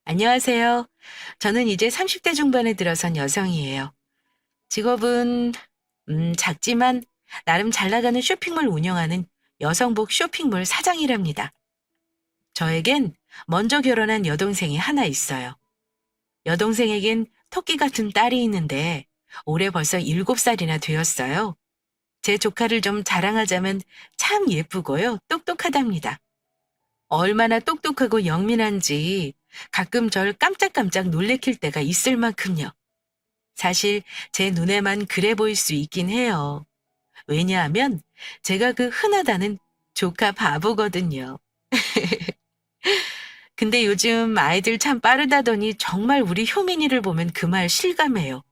안녕하세요. 저는 이제 30대 중반에 들어선 여성이에요. 직업은 작지만 나름 잘 나가는 쇼핑몰 운영하는 여성복 쇼핑몰 사장이랍니다. 저에겐 먼저 결혼한 여동생이 하나 있어요. 여동생에겐 토끼 같은 딸이 있는데 올해 벌써 7살이나 되었어요. 제 조카를 좀 자랑하자면 참 예쁘고요. 똑똑하답니다. 얼마나 똑똑하고 영민한지 가끔 절 깜짝깜짝 놀래킬 때가 있을 만큼요. 사실 제 눈에만 그래 보일 수 있긴 해요. 왜냐하면 제가 그 흔하다는 조카 바보거든요. 근데 요즘 아이들 참 빠르다더니 정말 우리 효민이를 보면 그 말 실감해요.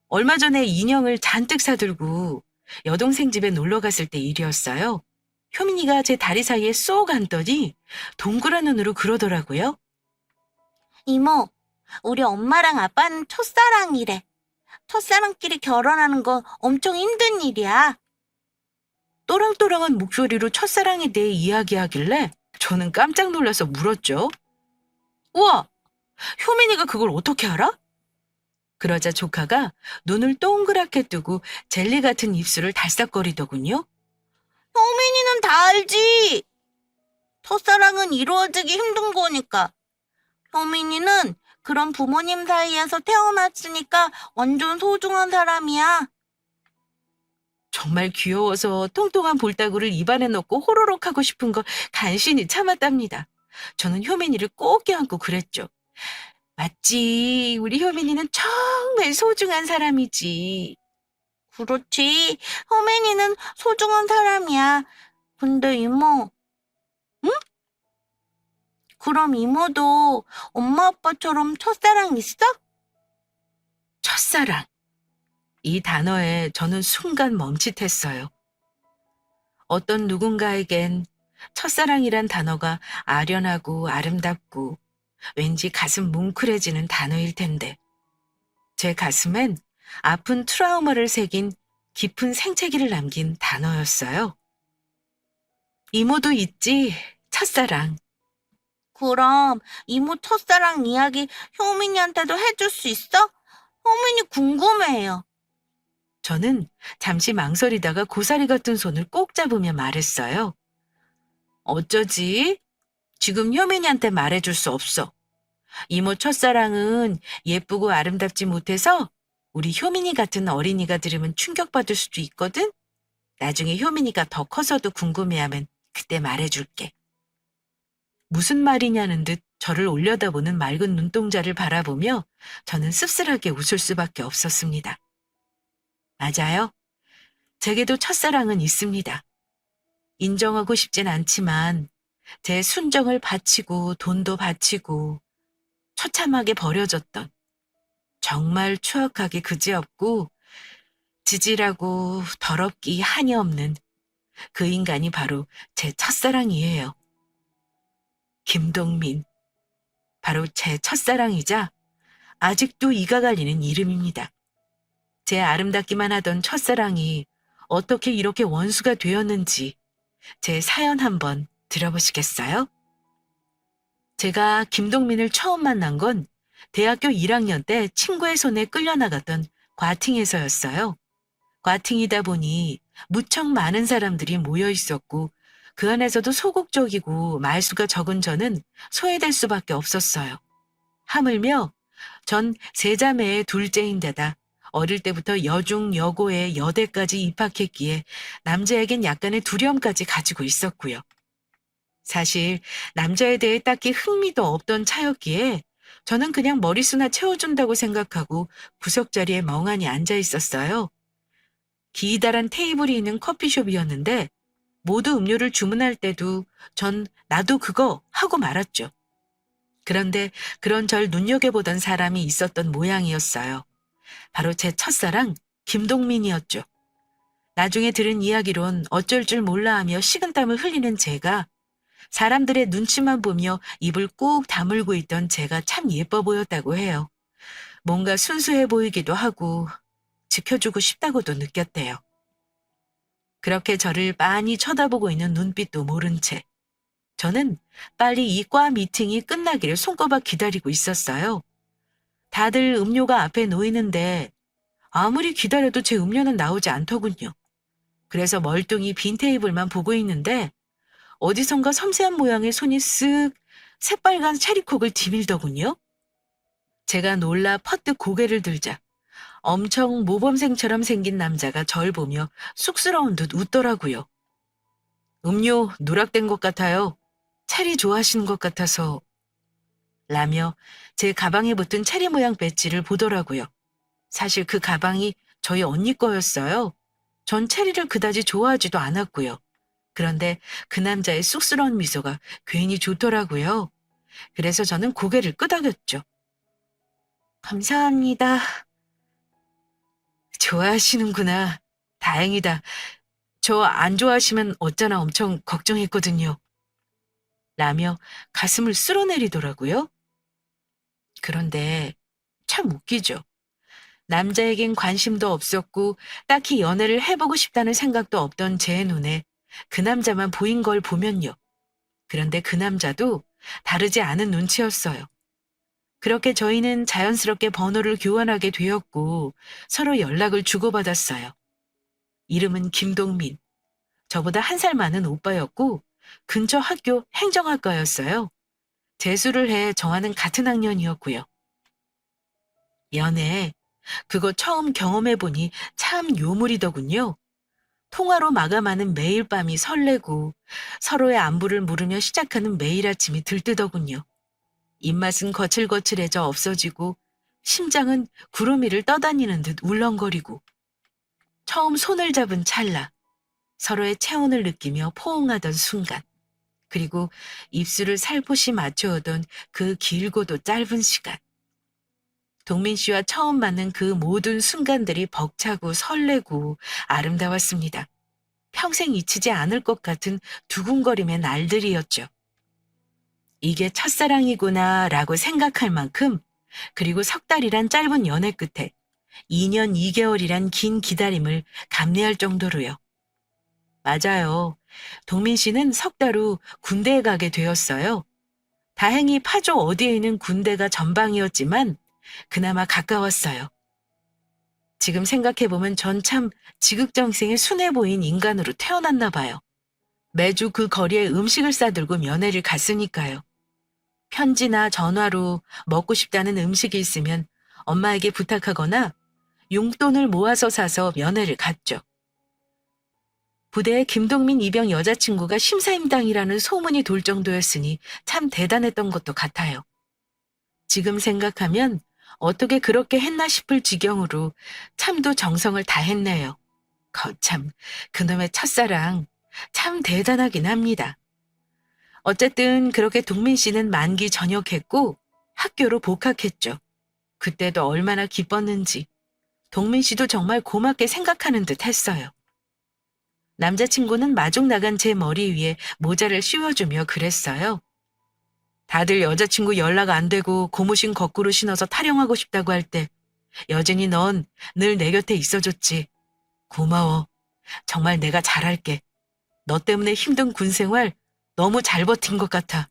얼마 전에 인형을 잔뜩 사들고 여동생 집에 놀러 갔을 때 일이었어요. 효민이가 제 다리 사이에 쏙 앉더니 동그란 눈으로 그러더라고요. 이모, 우리 엄마랑 아빠는 첫사랑이래. 첫사랑끼리 결혼하는 건 엄청 힘든 일이야. 또랑또랑한 목소리로 첫사랑에 대해 이야기하길래 저는 깜짝 놀라서 물었죠. 우와, 효민이가 그걸 어떻게 알아? 그러자 조카가 눈을 동그랗게 뜨고 젤리 같은 입술을 달싹거리더군요. 효민이는 다 알지. 첫사랑은 이루어지기 힘든 거니까. 효민이는 그런 부모님 사이에서 태어났으니까 완전 소중한 사람이야. 정말 귀여워서 통통한 볼따구를 입안에 넣고 호로록 하고 싶은 걸 간신히 참았답니다. 저는 효민이를 꼭 껴안고 그랬죠. 맞지. 우리 효민이는 정말 소중한 사람이지. 그렇지. 효민이는 소중한 사람이야. 근데 이모, 응? 그럼 이모도 엄마 아빠처럼 첫사랑 있어? 첫사랑. 이 단어에 저는 순간 멈칫했어요. 어떤 누군가에겐 첫사랑이란 단어가 아련하고 아름답고 왠지 가슴 뭉클해지는 단어일 텐데 제 가슴엔 아픈 트라우마를 새긴 깊은 생채기를 남긴 단어였어요. 이모도 있지, 첫사랑. 그럼 이모 첫사랑 이야기 효민이한테도 해줄 수 있어? 효민이 궁금해요. 저는 잠시 망설이다가 고사리 같은 손을 꼭 잡으며 말했어요. 어쩌지? 지금 효민이한테 말해줄 수 없어. 이모 첫사랑은 예쁘고 아름답지 못해서 우리 효민이 같은 어린이가 들으면 충격받을 수도 있거든? 나중에 효민이가 더 커서도 궁금해하면 그때 말해줄게. 무슨 말이냐는 듯 저를 올려다보는 맑은 눈동자를 바라보며 저는 씁쓸하게 웃을 수밖에 없었습니다. 맞아요. 제게도 첫사랑은 있습니다. 인정하고 싶진 않지만 제 순정을 바치고 돈도 바치고 처참하게 버려졌던 정말 추악하기 그지없고 지질하고 더럽기 한이 없는 그 인간이 바로 제 첫사랑이에요. 김동민. 바로 제 첫사랑이자 아직도 이가 갈리는 이름입니다. 제 아름답기만 하던 첫사랑이 어떻게 이렇게 원수가 되었는지 제 사연 한번 들어보시겠어요? 제가 김동민을 처음 만난 건 대학교 1학년 때 친구의 손에 끌려나갔던 과팅에서였어요. 과팅이다 보니 무척 많은 사람들이 모여 있었고 그 안에서도 소극적이고 말수가 적은 저는 소외될 수밖에 없었어요. 하물며 전 세자매의 둘째인데다 어릴 때부터 여중 여고에 여대까지 입학했기에 남자에겐 약간의 두려움까지 가지고 있었고요. 사실 남자에 대해 딱히 흥미도 없던 차였기에 저는 그냥 머리수나 채워준다고 생각하고 구석 자리에 멍하니 앉아 있었어요. 기다란 테이블이 있는 커피숍이었는데 모두 음료를 주문할 때도 전 나도 그거 하고 말았죠. 그런데 그런 절 눈여겨보던 사람이 있었던 모양이었어요. 바로 제 첫사랑 김동민이었죠. 나중에 들은 이야기론 어쩔 줄 몰라 하며 식은땀을 흘리는 제가 사람들의 눈치만 보며 입을 꾹 다물고 있던 제가 참 예뻐 보였다고 해요. 뭔가 순수해 보이기도 하고 지켜주고 싶다고도 느꼈대요. 그렇게 저를 빤히 쳐다보고 있는 눈빛도 모른 채 저는 빨리 이 과 미팅이 끝나기를 손꼽아 기다리고 있었어요. 다들 음료가 앞에 놓이는데 아무리 기다려도 제 음료는 나오지 않더군요. 그래서 멀뚱히 빈 테이블만 보고 있는데 어디선가 섬세한 모양의 손이 쓱 새빨간 체리콕을 디밀더군요. 제가 놀라 퍼뜩 고개를 들자 엄청 모범생처럼 생긴 남자가 절 보며 쑥스러운 듯 웃더라고요. 음료 누락된 것 같아요. 체리 좋아하시는 것 같아서. 라며 제 가방에 붙은 체리 모양 배지를 보더라고요. 사실 그 가방이 저희 언니 거였어요. 전 체리를 그다지 좋아하지도 않았고요. 그런데 그 남자의 쑥스러운 미소가 괜히 좋더라고요. 그래서 저는 고개를 끄덕였죠. 감사합니다. 좋아하시는구나. 다행이다. 저 안 좋아하시면 어쩌나 엄청 걱정했거든요. 라며 가슴을 쓸어내리더라고요. 그런데 참 웃기죠. 남자에겐 관심도 없었고 딱히 연애를 해보고 싶다는 생각도 없던 제 눈에 그 남자만 보인 걸 보면요. 그런데 그 남자도 다르지 않은 눈치였어요. 그렇게 저희는 자연스럽게 번호를 교환하게 되었고 서로 연락을 주고받았어요. 이름은 김동민. 저보다 한 살 많은 오빠였고 근처 학교 행정학과였어요. 재수를 해 저와는 같은 학년이었고요. 연애, 그거 처음 경험해보니 참 요물이더군요. 통화로 마감하는 매일 밤이 설레고 서로의 안부를 물으며 시작하는 매일 아침이 들뜨더군요. 입맛은 거칠거칠해져 없어지고 심장은 구름 위를 떠다니는 듯 울렁거리고 처음 손을 잡은 찰나 서로의 체온을 느끼며 포옹하던 순간 그리고 입술을 살포시 맞춰오던 그 길고도 짧은 시간 동민 씨와 처음 만난 그 모든 순간들이 벅차고 설레고 아름다웠습니다. 평생 잊히지 않을 것 같은 두근거림의 날들이었죠. 이게 첫사랑이구나 라고 생각할 만큼 그리고 석 달이란 짧은 연애 끝에 2년 2개월이란 긴 기다림을 감내할 정도로요. 맞아요. 동민 씨는 석 달 후 군대에 가게 되었어요. 다행히 파주 어디에 있는 군대가 전방이었지만 그나마 가까웠어요. 지금 생각해보면 전 참 지극정성이 순해 보인 인간으로 태어났나 봐요. 매주 그 거리에 음식을 싸들고 면회를 갔으니까요. 편지나 전화로 먹고 싶다는 음식이 있으면 엄마에게 부탁하거나 용돈을 모아서 사서 면회를 갔죠. 부대에 김동민 이병 여자친구가 심사임당이라는 소문이 돌 정도였으니 참 대단했던 것도 같아요. 지금 생각하면 어떻게 그렇게 했나 싶을 지경으로 참도 정성을 다했네요. 거참, 그놈의 첫사랑 참 대단하긴 합니다. 어쨌든 그렇게 동민 씨는 만기 전역했고 학교로 복학했죠. 그때도 얼마나 기뻤는지 동민 씨도 정말 고맙게 생각하는 듯 했어요. 남자친구는 마중 나간 제 머리 위에 모자를 씌워주며 그랬어요. 다들 여자친구 연락 안 되고 고무신 거꾸로 신어서 타령하고 싶다고 할 때 여전히 넌 늘 내 곁에 있어줬지. 고마워. 정말 내가 잘할게. 너 때문에 힘든 군 생활 너무 잘 버틴 것 같아.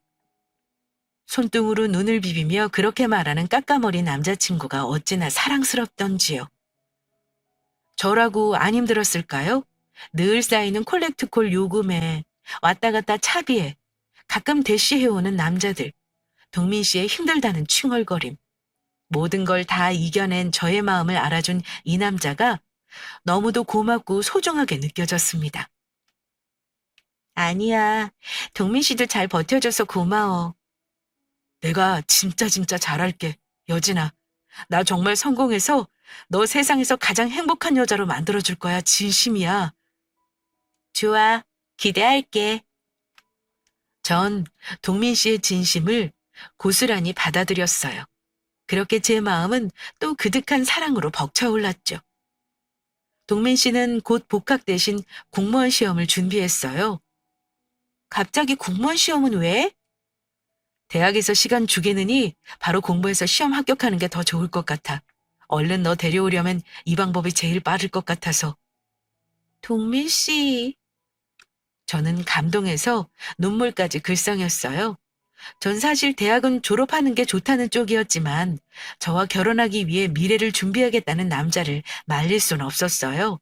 손등으로 눈을 비비며 그렇게 말하는 까까머리 남자친구가 어찌나 사랑스럽던지요. 저라고 안 힘들었을까요? 늘 쌓이는 콜렉트콜 요금에 왔다 갔다 차비에 가끔 대시해오는 남자들, 동민 씨의 힘들다는 칭얼거림. 모든 걸 다 이겨낸 저의 마음을 알아준 이 남자가 너무도 고맙고 소중하게 느껴졌습니다. 아니야, 동민 씨도 잘 버텨줘서 고마워. 내가 진짜 잘할게, 여진아. 나 정말 성공해서 너 세상에서 가장 행복한 여자로 만들어줄 거야, 진심이야. 좋아, 기대할게. 전 동민 씨의 진심을 고스란히 받아들였어요. 그렇게 제 마음은 또 그득한 사랑으로 벅차올랐죠. 동민 씨는 곧 복학 대신 공무원 시험을 준비했어요. 갑자기 공무원 시험은 왜? 대학에서 시간 주게느니 바로 공부해서 시험 합격하는 게 더 좋을 것 같아. 얼른 너 데려오려면 이 방법이 제일 빠를 것 같아서. 동민 씨. 저는 감동해서 눈물까지 글썽였어요. 전 사실 대학은 졸업하는 게 좋다는 쪽이었지만 저와 결혼하기 위해 미래를 준비하겠다는 남자를 말릴 순 없었어요.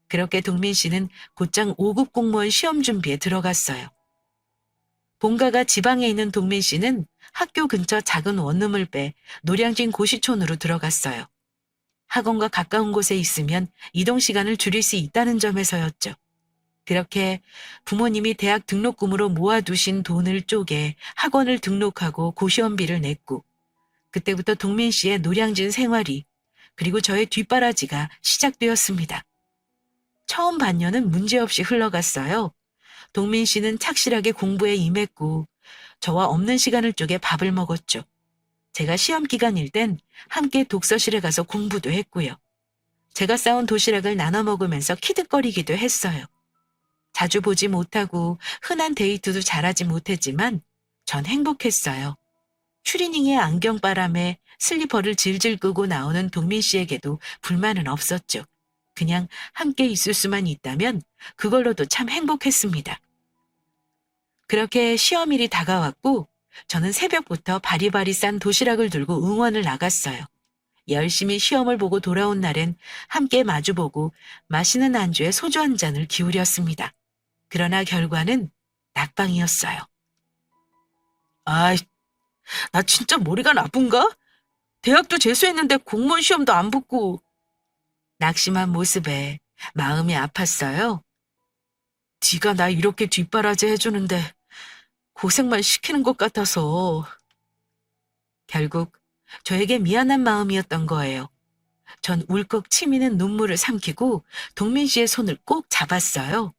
그렇게 동민 씨는 곧장 5급 공무원 시험 준비에 들어갔어요. 본가가 지방에 있는 동민 씨는 학교 근처 작은 원룸을 빼 노량진 고시촌으로 들어갔어요. 학원과 가까운 곳에 있으면 이동 시간을 줄일 수 있다는 점에서였죠. 그렇게 부모님이 대학 등록금으로 모아두신 돈을 쪼개 학원을 등록하고 고시원비를 냈고, 그때부터 동민 씨의 노량진 생활이, 그리고 저의 뒷바라지가 시작되었습니다. 처음 반년은 문제없이 흘러갔어요. 동민 씨는 착실하게 공부에 임했고, 저와 없는 시간을 쪼개 밥을 먹었죠. 제가 시험 기간일 땐 함께 독서실에 가서 공부도 했고요. 제가 싸온 도시락을 나눠 먹으면서 키득거리기도 했어요. 자주 보지 못하고 흔한 데이트도 잘하지 못했지만 전 행복했어요. 추리닝의 안경바람에 슬리퍼를 질질 끄고 나오는 동민 씨에게도 불만은 없었죠. 그냥 함께 있을 수만 있다면 그걸로도 참 행복했습니다. 그렇게 시험일이 다가왔고 저는 새벽부터 바리바리 싼 도시락을 들고 응원을 나갔어요. 열심히 시험을 보고 돌아온 날엔 함께 마주보고 마시는 안주에 소주 한 잔을 기울였습니다. 그러나 결과는 낙방이었어요. 아이, 나 진짜 머리가 나쁜가? 대학도 재수했는데 공무원 시험도 안 붙고. 낙심한 모습에 마음이 아팠어요. 네가 나 이렇게 뒷바라지 해주는데 고생만 시키는 것 같아서. 결국 저에게 미안한 마음이었던 거예요. 전 울컥 치미는 눈물을 삼키고 동민 씨의 손을 꼭 잡았어요.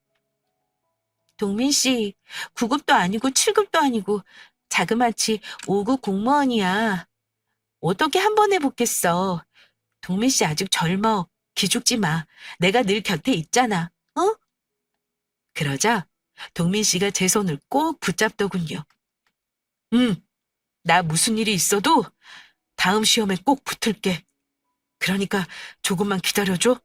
동민 씨, 9급도 아니고 7급도 아니고 자그마치 5급 공무원이야. 어떻게 한 번 해보겠어. 동민 씨 아직 젊어. 기죽지 마. 내가 늘 곁에 있잖아. 어? 그러자 동민 씨가 제 손을 꼭 붙잡더군요. 나 무슨 일이 있어도 다음 시험에 꼭 붙을게. 그러니까 조금만 기다려줘.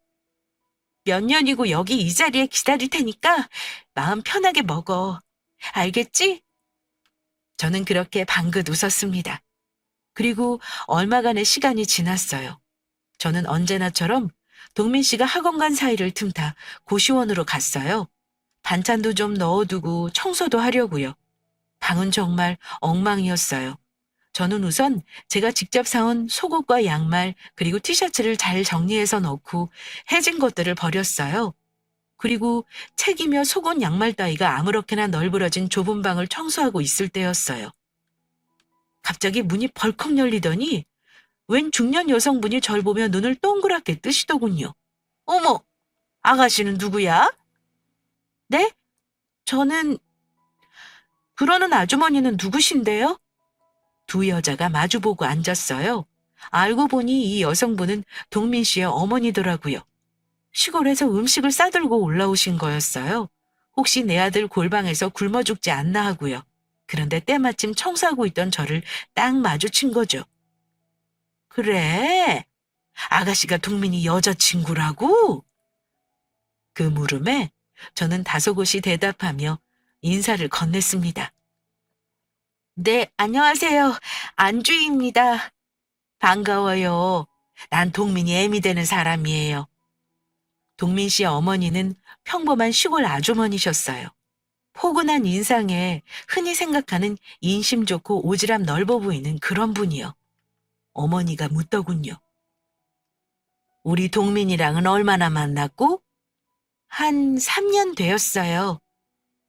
몇 년이고 여기 이 자리에 기다릴 테니까 마음 편하게 먹어. 알겠지? 저는 그렇게 방긋 웃었습니다. 그리고 얼마간의 시간이 지났어요. 저는 언제나처럼 동민 씨가 학원 간 사이를 틈타 고시원으로 갔어요. 반찬도 좀 넣어두고 청소도 하려고요. 방은 정말 엉망이었어요. 저는 우선 제가 직접 사온 속옷과 양말 그리고 티셔츠를 잘 정리해서 넣고 해진 것들을 버렸어요. 그리고 책이며 속옷 양말 따위가 아무렇게나 널브러진 좁은 방을 청소하고 있을 때였어요. 갑자기 문이 벌컥 열리더니 웬 중년 여성분이 절 보며 눈을 동그랗게 뜨시더군요. 어머, 아가씨는 누구야? 네? 저는... 그러는 아주머니는 누구신데요? 두 여자가 마주보고 앉았어요. 알고 보니 이 여성분은 동민 씨의 어머니더라고요. 시골에서 음식을 싸들고 올라오신 거였어요. 혹시 내 아들 골방에서 굶어 죽지 않나 하고요. 그런데 때마침 청소하고 있던 저를 딱 마주친 거죠. 그래? 아가씨가 동민이 여자친구라고? 그 물음에 저는 다소곳이 대답하며 인사를 건넸습니다. 네, 안녕하세요. 안주희입니다. 반가워요. 난 동민이 애미 되는 사람이에요. 동민 씨의 어머니는 평범한 시골 아주머니셨어요. 포근한 인상에 흔히 생각하는 인심 좋고 오지랖 넓어 보이는 그런 분이요. 어머니가 묻더군요. 우리 동민이랑은 얼마나 만났고? 한 3년 되었어요.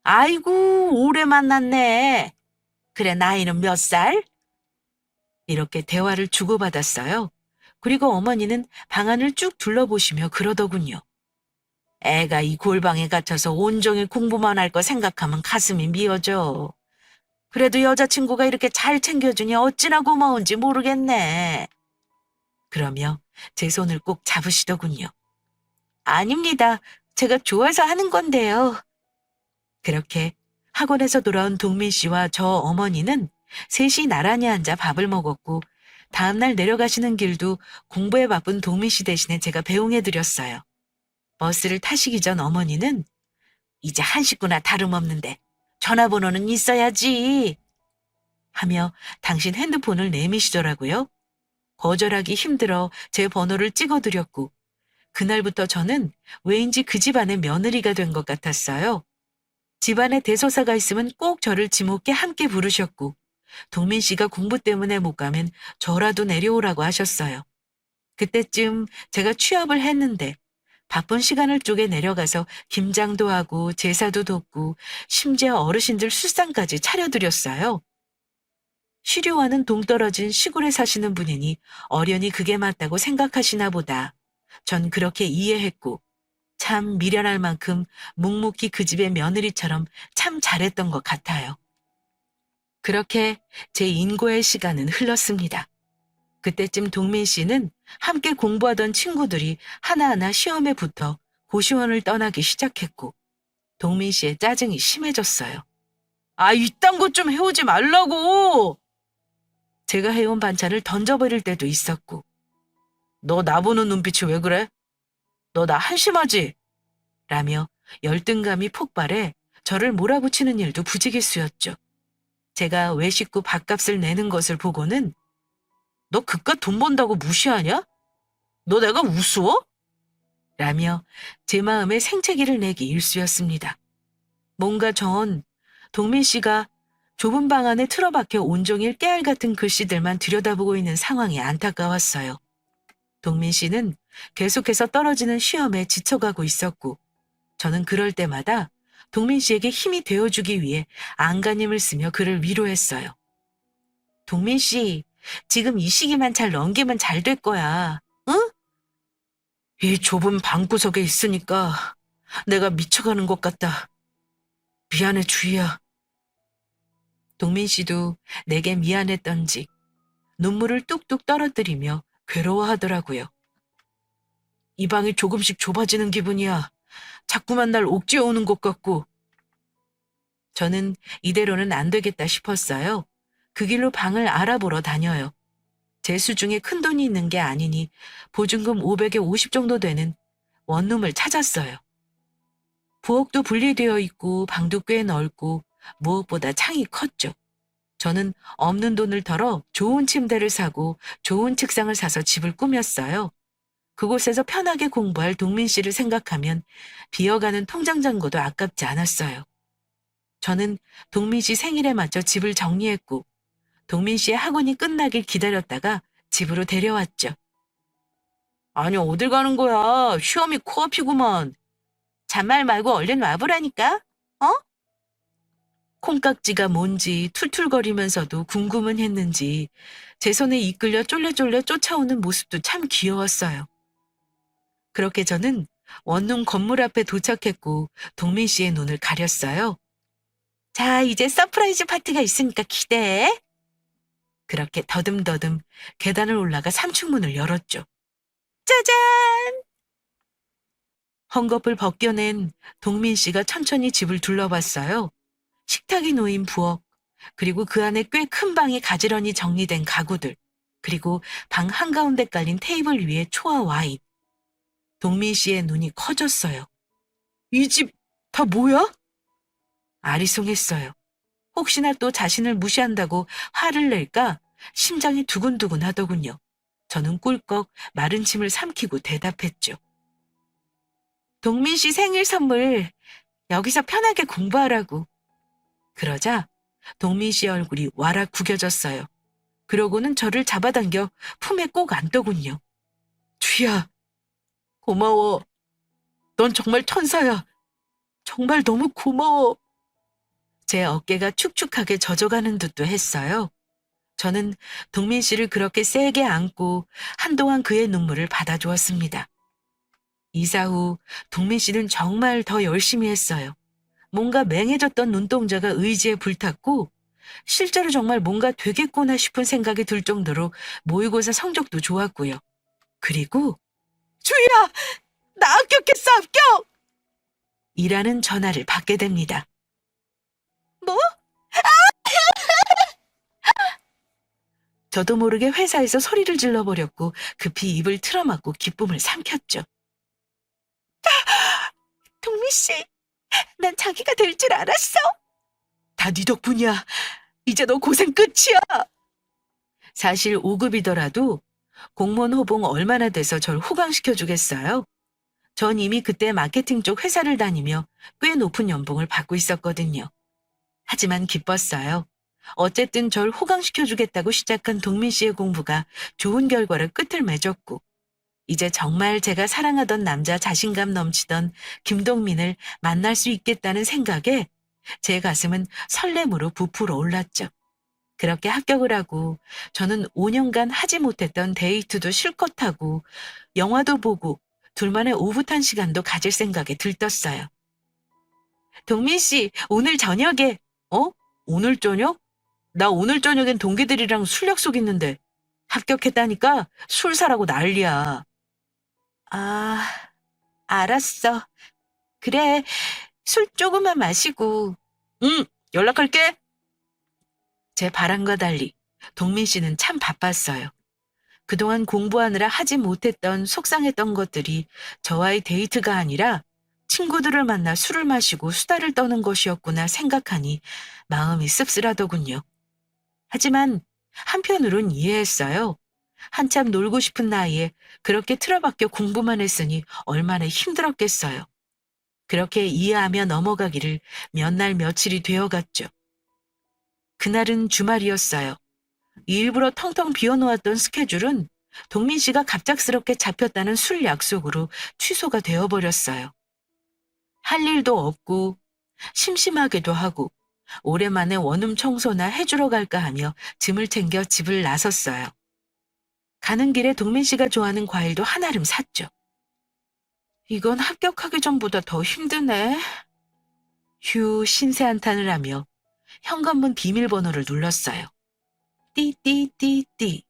아이고, 오래 만났네. 그래, 나이는 몇 살? 이렇게 대화를 주고받았어요. 그리고 어머니는 방안을 쭉 둘러보시며 그러더군요. 애가 이 골방에 갇혀서 온종일 공부만 할 거 생각하면 가슴이 미어져. 그래도 여자친구가 이렇게 잘 챙겨주니 어찌나 고마운지 모르겠네. 그러며 제 손을 꼭 잡으시더군요. 아닙니다. 제가 좋아서 하는 건데요. 그렇게 학원에서 돌아온 동민 씨와 저 어머니는 셋이 나란히 앉아 밥을 먹었고 다음날 내려가시는 길도 공부에 바쁜 동민 씨 대신에 제가 배웅해드렸어요. 버스를 타시기 전 어머니는 이제 한 식구나 다름없는데 전화번호는 있어야지. 하며 당신 핸드폰을 내미시더라고요. 거절하기 힘들어 제 번호를 찍어드렸고 그날부터 저는 왜인지 그 집안의 며느리가 된 것 같았어요. 집안에 대소사가 있으면 꼭 저를 지목해 함께 부르셨고 동민 씨가 공부 때문에 못 가면 저라도 내려오라고 하셨어요. 그때쯤 제가 취업을 했는데 바쁜 시간을 쪼개 내려가서 김장도 하고 제사도 돕고 심지어 어르신들 술상까지 차려드렸어요. 시류와는 동떨어진 시골에 사시는 분이니 어련히 그게 맞다고 생각하시나 보다. 전 그렇게 이해했고 참 미련할 만큼 묵묵히 그 집의 며느리처럼 참 잘했던 것 같아요. 그렇게 제 인고의 시간은 흘렀습니다. 그때쯤 동민 씨는 함께 공부하던 친구들이 하나하나 시험에 붙어 고시원을 떠나기 시작했고 동민 씨의 짜증이 심해졌어요. 아, 이딴 것 좀 해오지 말라고! 제가 해온 반찬을 던져버릴 때도 있었고 너 나보는 눈빛이 왜 그래? 너 나 한심하지? 라며 열등감이 폭발해 저를 몰아붙이는 일도 부지기수였죠. 제가 외식구 밥값을 내는 것을 보고는 너 그깟 돈 번다고 무시하냐? 너 내가 우스워? 라며 제 마음에 생채기를 내기 일쑤였습니다. 뭔가 전 동민 씨가 좁은 방 안에 틀어박혀 온종일 깨알 같은 글씨들만 들여다보고 있는 상황이 안타까웠어요. 동민 씨는 계속해서 떨어지는 시험에 지쳐가고 있었고 저는 그럴 때마다 동민 씨에게 힘이 되어주기 위해 안간힘을 쓰며 그를 위로했어요. 동민 씨, 지금 이 시기만 잘 넘기면 잘 될 거야. 응? 이 좁은 방구석에 있으니까 내가 미쳐가는 것 같다. 미안해, 주희야. 동민 씨도 내게 미안했던지 눈물을 뚝뚝 떨어뜨리며 괴로워하더라고요. 이 방이 조금씩 좁아지는 기분이야. 자꾸만 날 옥죄어 오는 것 같고. 저는 이대로는 안 되겠다 싶었어요. 그 길로 방을 알아보러 다녀요. 제 수중에 큰돈이 있는 게 아니니 보증금 500에 50 정도 되는 원룸을 찾았어요. 부엌도 분리되어 있고 방도 꽤 넓고 무엇보다 창이 컸죠. 저는 없는 돈을 털어 좋은 침대를 사고 좋은 책상을 사서 집을 꾸몄어요. 그곳에서 편하게 공부할 동민 씨를 생각하면 비어가는 통장 잔고도 아깝지 않았어요. 저는 동민 씨 생일에 맞춰 집을 정리했고 동민 씨의 학원이 끝나길 기다렸다가 집으로 데려왔죠. 아니, 어딜 가는 거야? 시험이 코앞이구만. 잔말 말고 얼른 와보라니까. 어? 콩깍지가 뭔지 툴툴거리면서도 궁금은 했는지 제 손에 이끌려 쫄래쫄래 쫓아오는 모습도 참 귀여웠어요. 그렇게 저는 원룸 건물 앞에 도착했고 동민 씨의 눈을 가렸어요. 자, 이제 서프라이즈 파티가 있으니까 기대해. 그렇게 더듬더듬 계단을 올라가 3층 문을 열었죠. 짜잔! 헝겊을 벗겨낸 동민 씨가 천천히 집을 둘러봤어요. 식탁이 놓인 부엌, 그리고 그 안에 꽤 큰 방이 가지런히 정리된 가구들, 그리고 방 한가운데 깔린 테이블 위에 초와 와인. 동민 씨의 눈이 커졌어요. 이 집 다 뭐야? 아리송했어요. 혹시나 또 자신을 무시한다고 화를 낼까 심장이 두근두근 하더군요. 저는 꿀꺽 마른 침을 삼키고 대답했죠. 동민 씨 생일 선물 여기서 편하게 공부하라고. 그러자 동민 씨 얼굴이 와락 구겨졌어요. 그러고는 저를 잡아당겨 품에 꼭 안더군요. 주희야, 고마워. 넌 정말 천사야. 정말 너무 고마워. 제 어깨가 축축하게 젖어가는 듯도 했어요. 저는 동민 씨를 그렇게 세게 안고 한동안 그의 눈물을 받아주었습니다. 이사 후 동민 씨는 정말 더 열심히 했어요. 뭔가 맹해졌던 눈동자가 의지에 불탔고 실제로 정말 뭔가 되겠구나 싶은 생각이 들 정도로 모의고사 성적도 좋았고요. 그리고 주희야, 나 합격했어, 합격! 이라는 전화를 받게 됩니다. 뭐? 저도 모르게 회사에서 소리를 질러버렸고 급히 입을 틀어막고 기쁨을 삼켰죠. 동민 씨, 난 자기가 될 줄 알았어. 다 네 덕분이야. 이제 너 고생 끝이야. 사실 5급이더라도 공무원 호봉 얼마나 돼서 절 호강시켜 주겠어요? 전 이미 그때 마케팅 쪽 회사를 다니며 꽤 높은 연봉을 받고 있었거든요. 하지만 기뻤어요. 어쨌든 절 호강시켜 주겠다고 시작한 동민 씨의 공부가 좋은 결과를 끝을 맺었고, 이제 정말 제가 사랑하던 남자 자신감 넘치던 김동민을 만날 수 있겠다는 생각에 제 가슴은 설렘으로 부풀어 올랐죠. 그렇게 합격을 하고 저는 5년간 하지 못했던 데이트도 실컷 하고 영화도 보고 둘만의 오붓한 시간도 가질 생각에 들떴어요. 동민 씨, 오늘 저녁에, 오늘 저녁? 나 오늘 저녁엔 동기들이랑 술 약속 있는데 합격했다니까 술 사라고 난리야. 아, 알았어. 그래, 술 조금만 마시고. 응, 연락할게. 제 바람과 달리 동민 씨는 참 바빴어요. 그동안 공부하느라 하지 못했던 속상했던 것들이 저와의 데이트가 아니라 친구들을 만나 술을 마시고 수다를 떠는 것이었구나 생각하니 마음이 씁쓸하더군요. 하지만 한편으론 이해했어요. 한참 놀고 싶은 나이에 그렇게 틀어박혀 공부만 했으니 얼마나 힘들었겠어요. 그렇게 이해하며 넘어가기를 몇 날 며칠이 되어갔죠. 그날은 주말이었어요. 일부러 텅텅 비워놓았던 스케줄은 동민 씨가 갑작스럽게 잡혔다는 술 약속으로 취소가 되어버렸어요. 할 일도 없고 심심하기도 하고 오랜만에 원룸 청소나 해주러 갈까 하며 짐을 챙겨 집을 나섰어요. 가는 길에 동민 씨가 좋아하는 과일도 한아름 샀죠. 이건 합격하기 전보다 더 힘드네. 휴 신세 한탄을 하며 현관문 비밀번호를 눌렀어요. 띠띠띠띠.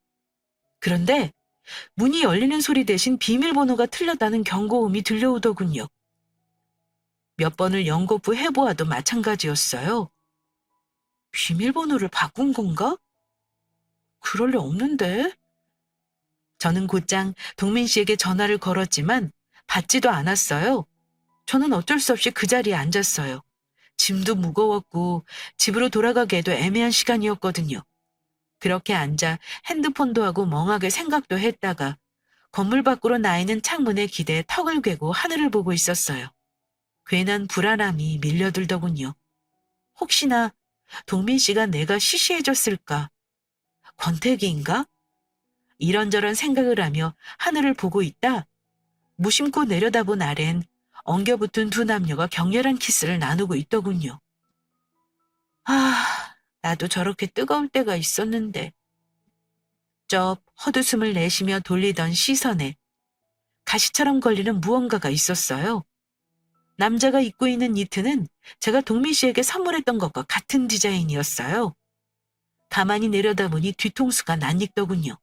그런데 문이 열리는 소리 대신 비밀번호가 틀렸다는 경고음이 들려오더군요. 몇 번을 연거푸 해보아도 마찬가지였어요. 비밀번호를 바꾼 건가? 그럴 리 없는데. 저는 곧장 동민 씨에게 전화를 걸었지만 받지도 않았어요. 저는 어쩔 수 없이 그 자리에 앉았어요. 짐도 무거웠고 집으로 돌아가기에도 애매한 시간이었거든요. 그렇게 앉아 핸드폰도 하고 멍하게 생각도 했다가 건물 밖으로 나 있는 창문에 기대 턱을 괴고 하늘을 보고 있었어요. 괜한 불안함이 밀려들더군요. 혹시나 동민 씨가 내가 시시해졌을까? 권태기인가? 이런저런 생각을 하며 하늘을 보고 있다 무심코 내려다본 아래엔 엉겨붙은 두 남녀가 격렬한 키스를 나누고 있더군요. 아, 나도 저렇게 뜨거울 때가 있었는데. 쩝 헛웃음을 내쉬며 돌리던 시선에 가시처럼 걸리는 무언가가 있었어요. 남자가 입고 있는 니트는 제가 동민 씨에게 선물했던 것과 같은 디자인이었어요. 가만히 내려다보니 뒤통수가 낯익더군요.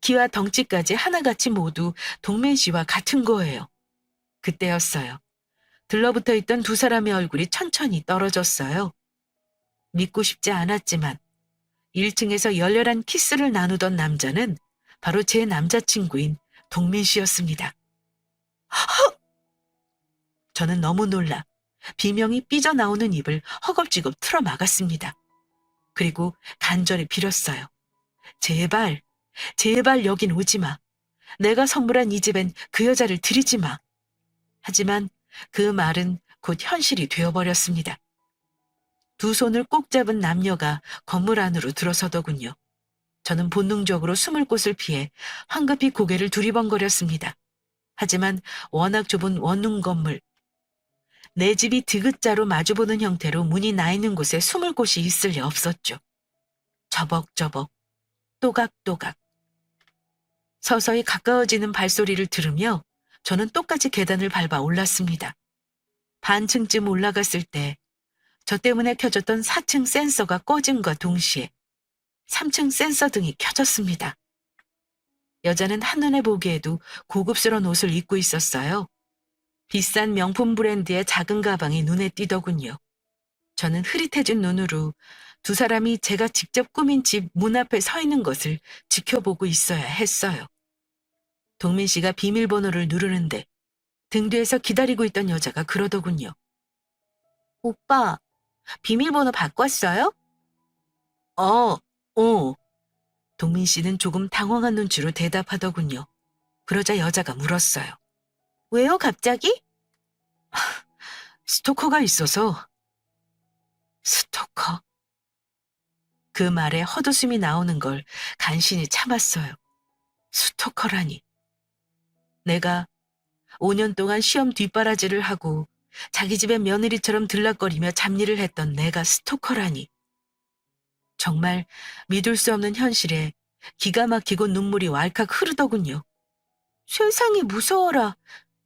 키와 덩치까지 하나같이 모두 동민 씨와 같은 거예요. 그때였어요. 들러붙어 있던 두 사람의 얼굴이 천천히 떨어졌어요. 믿고 싶지 않았지만 1층에서 열렬한 키스를 나누던 남자는 바로 제 남자친구인 동민 씨였습니다. 저는 너무 놀라 비명이 삐져나오는 입을 허겁지겁 틀어 막았습니다. 그리고 간절히 빌었어요. 제발, 제발 여긴 오지 마. 내가 선물한 이 집엔 그 여자를 들이지 마. 하지만 그 말은 곧 현실이 되어버렸습니다. 두 손을 꼭 잡은 남녀가 건물 안으로 들어서더군요. 저는 본능적으로 숨을 곳을 피해 황급히 고개를 두리번거렸습니다. 하지만 워낙 좁은 원룸 건물, 내 집이 디귿자로 마주보는 형태로 문이 나 있는 곳에 숨을 곳이 있을 리 없었죠. 저벅저벅, 또각또각. 서서히 가까워지는 발소리를 들으며 저는 똑같이 계단을 밟아 올랐습니다. 반층쯤 올라갔을 때 저 때문에 켜졌던 4층 센서가 꺼짐과 동시에 3층 센서 등이 켜졌습니다. 여자는 한눈에 보기에도 고급스러운 옷을 입고 있었어요. 비싼 명품 브랜드의 작은 가방이 눈에 띄더군요. 저는 흐릿해진 눈으로 두 사람이 제가 직접 꾸민 집 문 앞에 서 있는 것을 지켜보고 있어야 했어요. 동민 씨가 비밀번호를 누르는데 등 뒤에서 기다리고 있던 여자가 그러더군요. 오빠, 비밀번호 바꿨어요? 어, 동민 씨는 조금 당황한 눈치로 대답하더군요. 그러자 여자가 물었어요. 왜요, 갑자기? 스토커가 있어서. 스토커? 그 말에 헛웃음이 나오는 걸 간신히 참았어요. 스토커라니. 내가 5년 동안 시험 뒷바라지를 하고 자기 집에 며느리처럼 들락거리며 잡일을 했던 내가 스토커라니. 정말 믿을 수 없는 현실에 기가 막히고 눈물이 왈칵 흐르더군요. 세상이 무서워라.